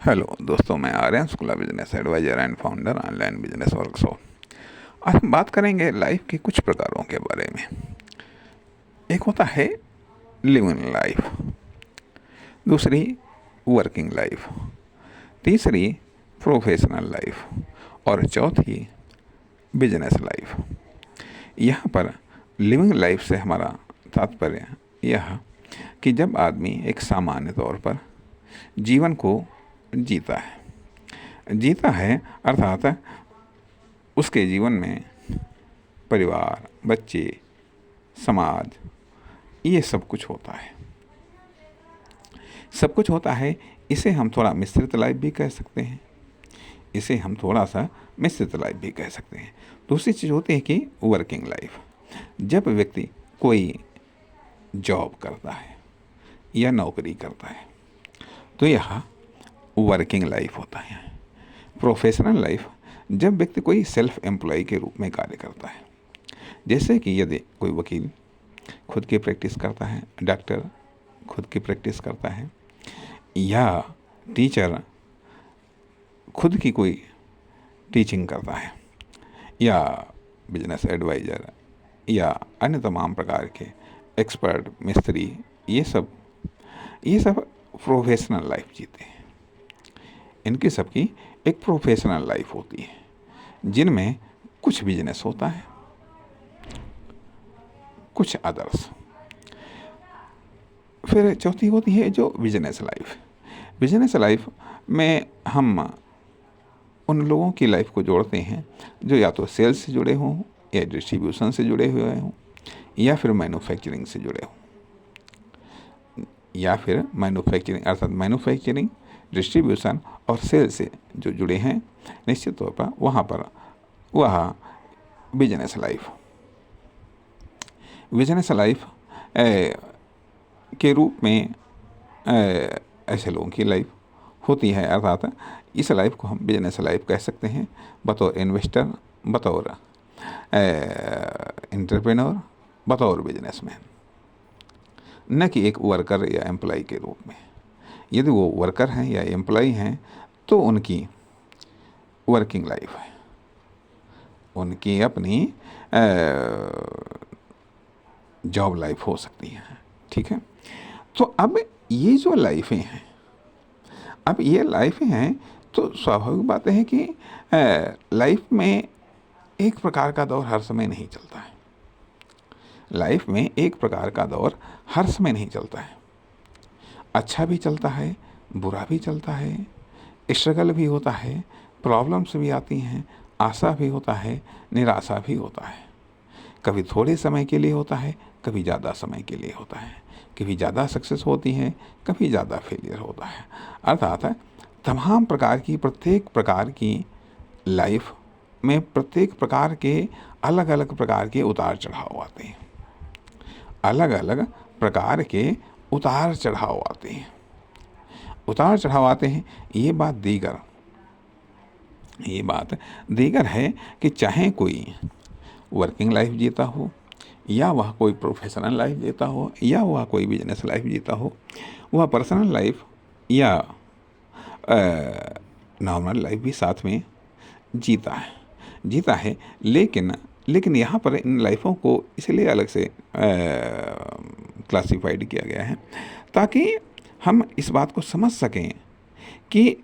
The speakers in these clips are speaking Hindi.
हेलो दोस्तों, मैं Aryan Shukla, business advisor and founder online business workshop. आज हम बात करेंगे लाइफ के कुछ प्रकारों के बारे में। एक होता है लिविंग लाइफ, दूसरी वर्किंग लाइफ, तीसरी प्रोफेशनल लाइफ और चौथी बिजनेस लाइफ। यहाँ पर लिविंग लाइफ से हमारा तात्पर्य यह कि जब आदमी एक सामान्य तौर पर जीवन को जीता है अर्थात उसके जीवन में परिवार, बच्चे, समाज, ये सब कुछ होता है। इसे हम थोड़ा मिश्रित लाइफ भी कह सकते हैं, इसे हम थोड़ा सा मिश्रित लाइफ भी कह सकते हैं। दूसरी चीज़ होती है कि वर्किंग लाइफ, जब व्यक्ति कोई जॉब करता है या नौकरी करता है तो यह वर्किंग लाइफ होता है। प्रोफेशनल लाइफ, जब व्यक्ति कोई सेल्फ एम्प्लॉय के रूप में कार्य करता है, जैसे कि यदि कोई वकील खुद की प्रैक्टिस करता है, डॉक्टर खुद की प्रैक्टिस करता है, या टीचर खुद की कोई टीचिंग करता है, या बिजनेस एडवाइज़र या अन्य तमाम प्रकार के एक्सपर्ट, मिस्त्री, ये सब प्रोफेशनल लाइफ जीते हैं। इनकी सबकी एक प्रोफेशनल लाइफ होती है जिनमें कुछ बिजनेस होता है, कुछ अदर्स। फिर चौथी होती है जो बिजनेस लाइफ। बिजनेस लाइफ में हम उन लोगों की लाइफ को जोड़ते हैं जो या तो सेल्स से जुड़े हों, या डिस्ट्रीब्यूशन से जुड़े हुए हों, या फिर मैन्युफैक्चरिंग से जुड़े हों, या फिर मैन्युफैक्चरिंग, डिस्ट्रीब्यूशन और सेल से जो जुड़े हैं, निश्चित तौर पर वहाँ पर वह बिजनेस लाइफ के रूप में ऐसे लोगों की लाइफ होती है। अर्थात इस लाइफ को हम बिजनेस लाइफ कह सकते हैं, बतौर इन्वेस्टर, बतौर एंटरप्रेन्योर, बतौर बिजनेसमैन, न कि एक वर्कर या एम्प्लॉय के रूप में। यदि वो वर्कर हैं या एम्प्लॉय हैं तो उनकी वर्किंग लाइफ है, उनकी अपनी जॉब लाइफ हो सकती है। ठीक है, तो अब ये जो लाइफें हैं, तो स्वाभाविक बात है कि लाइफ में एक प्रकार का दौर हर समय नहीं चलता है। लाइफ में एक प्रकार का दौर हर समय नहीं चलता है। अच्छा भी चलता है, बुरा भी चलता है, स्ट्रगल भी होता है, प्रॉब्लम्स भी आती हैं, आशा भी होता है, निराशा भी होता है। कभी थोड़े समय के लिए होता है, कभी ज़्यादा समय के लिए होता है, कभी ज़्यादा सक्सेस होती है, कभी ज़्यादा फेलियर होता है। अर्थात तमाम प्रकार की, प्रत्येक प्रकार की लाइफ में प्रत्येक प्रकार के अलग अलग प्रकार के उतार चढ़ाव आते हैं, अलग अलग प्रकार के उतार चढ़ाव आते हैं। ये बात दीगर है कि चाहे कोई वर्किंग लाइफ जीता हो, या वह कोई प्रोफेशनल लाइफ जीता हो, या वह कोई बिजनेस लाइफ जीता हो, वह पर्सनल लाइफ या नॉर्मल लाइफ भी साथ में जीता है। लेकिन यहाँ पर इन लाइफों को इसलिए अलग से क्लासिफाइड किया गया है ताकि हम इस बात को समझ सकें कि,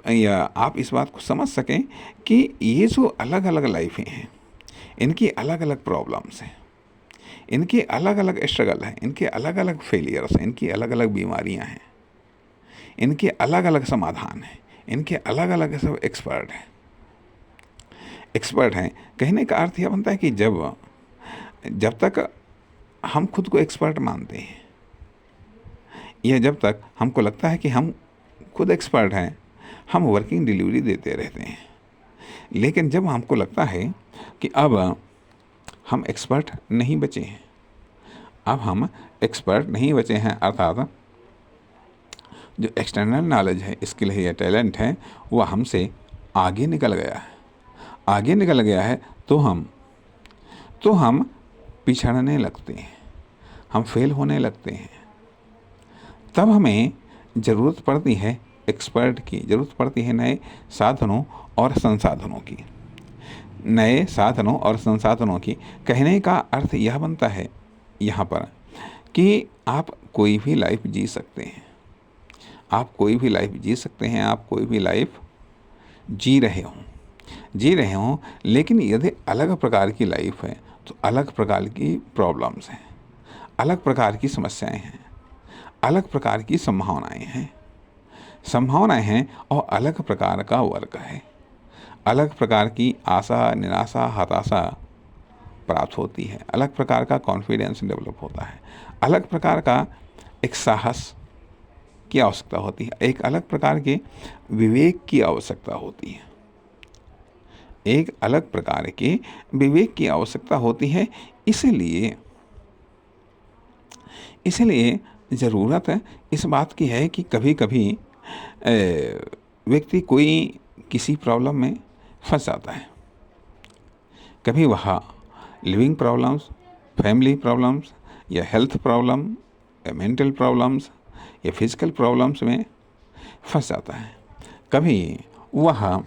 या आप इस बात को समझ सकें कि ये जो अलग अलग लाइफें हैं, इनकी अलग अलग प्रॉब्लम्स हैं, इनके अलग अलग स्ट्रगल हैं, इनके अलग अलग फेलियर्स हैं, इनकी अलग अलग बीमारियां हैं, इनके अलग अलग समाधान हैं, इनके अलग अलग सब एक्सपर्ट हैं। कहने का अर्थ यह बनता है कि जब तक हम खुद को एक्सपर्ट मानते हैं, या जब तक हमको लगता है कि हम खुद एक्सपर्ट हैं, हम वर्किंग डिलीवरी देते रहते हैं। लेकिन जब हमको लगता है कि अब हम एक्सपर्ट नहीं बचे हैं, अर्थात जो एक्सटर्नल नॉलेज है, स्किल है या टैलेंट है, वह हमसे आगे निकल गया है, तो हम पिछड़ने लगते हैं, हम फेल होने लगते हैं। तब हमें ज़रूरत पड़ती है एक्सपर्ट की ज़रूरत पड़ती है, नए साधनों और संसाधनों की। नए साधनों और संसाधनों की कहने का अर्थ यह बनता है यहाँ पर कि आप कोई भी लाइफ जी सकते हैं, आप कोई भी लाइफ जी सकते हैं, आप कोई भी लाइफ जी रहे हों, लेकिन यदि अलग प्रकार की लाइफ है तो अलग प्रकार की प्रॉब्लम्स हैं, अलग प्रकार की समस्याएं हैं, अलग प्रकार की संभावनाएं हैं और अलग प्रकार का वर्क है, अलग प्रकार की आशा, निराशा, हताशा प्राप्त होती है, अलग प्रकार का कॉन्फिडेंस डेवलप होता है, अलग प्रकार का एक साहस की आवश्यकता होती है, एक अलग प्रकार के विवेक की आवश्यकता होती है, एक अलग प्रकार के विवेक की आवश्यकता होती है। इसलिए ज़रूरत इस बात की है कि कभी कभी व्यक्ति कोई किसी प्रॉब्लम में फंस जाता है, कभी वह लिविंग प्रॉब्लम्स, फैमिली प्रॉब्लम्स या हेल्थ प्रॉब्लम या मेंटल प्रॉब्लम्स या फिजिकल प्रॉब्लम्स में फंस जाता है, कभी वह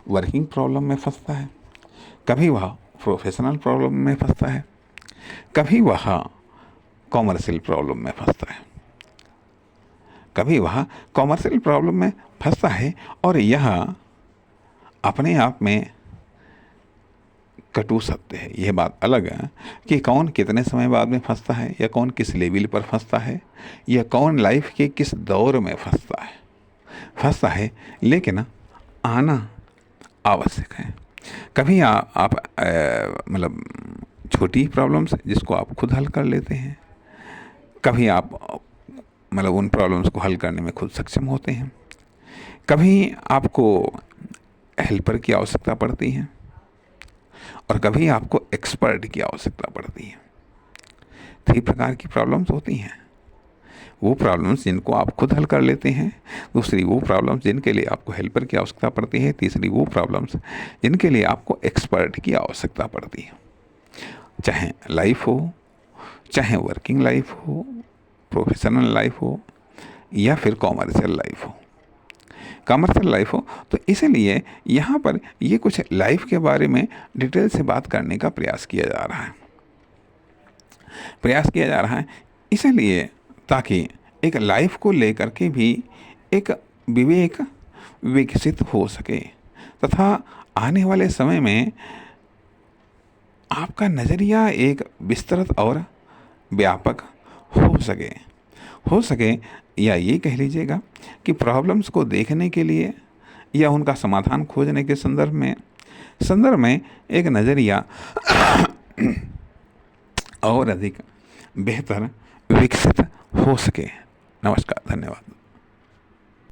वर्किंग प्रॉब्लम में फंसता है, कभी वह प्रोफेशनल प्रॉब्लम में फंसता है, कभी वह कॉमर्शियल प्रॉब्लम में फंसता है, कभी वह कॉमर्शियल प्रॉब्लम में फंसता है। और यह अपने आप में कटु सत्य है। यह बात अलग है कि कौन कितने समय बाद में फंसता है, या कौन किस लेवल पर फंसता है, या कौन लाइफ के किस दौर में फंसता है, लेकिन आना आवश्यक है। कभी आप मतलब छोटी प्रॉब्लम्स जिसको आप खुद हल कर लेते हैं, कभी आप मतलब उन प्रॉब्लम्स को हल करने में खुद सक्षम होते हैं, कभी आपको हेल्पर की आवश्यकता पड़ती है और कभी आपको एक्सपर्ट की आवश्यकता पड़ती है। 3 प्रकार की प्रॉब्लम्स होती हैं। वो प्रॉब्लम्स जिनको आप खुद हल कर लेते हैं, दूसरी वो प्रॉब्लम्स जिनके लिए आपको हेल्पर की आवश्यकता पड़ती है, तीसरी वो प्रॉब्लम्स जिनके लिए आपको एक्सपर्ट की आवश्यकता पड़ती है। चाहे लाइफ हो, चाहे वर्किंग लाइफ हो, प्रोफेशनल लाइफ हो, या फिर कॉमर्शियल लाइफ हो। तो इसलिए यहाँ पर ये कुछ लाइफ के बारे में डिटेल से बात करने का प्रयास किया जा रहा है इसलिए ताकि एक लाइफ को लेकर के भी एक विवेक विकसित हो सके तथा आने वाले समय में आपका नज़रिया एक विस्तृत और व्यापक हो सके या ये कह लीजिएगा कि प्रॉब्लम्स को देखने के लिए या उनका समाधान खोजने के संदर्भ में एक नज़रिया और अधिक बेहतर विकसित हो सके। नमस्कार, धन्यवाद।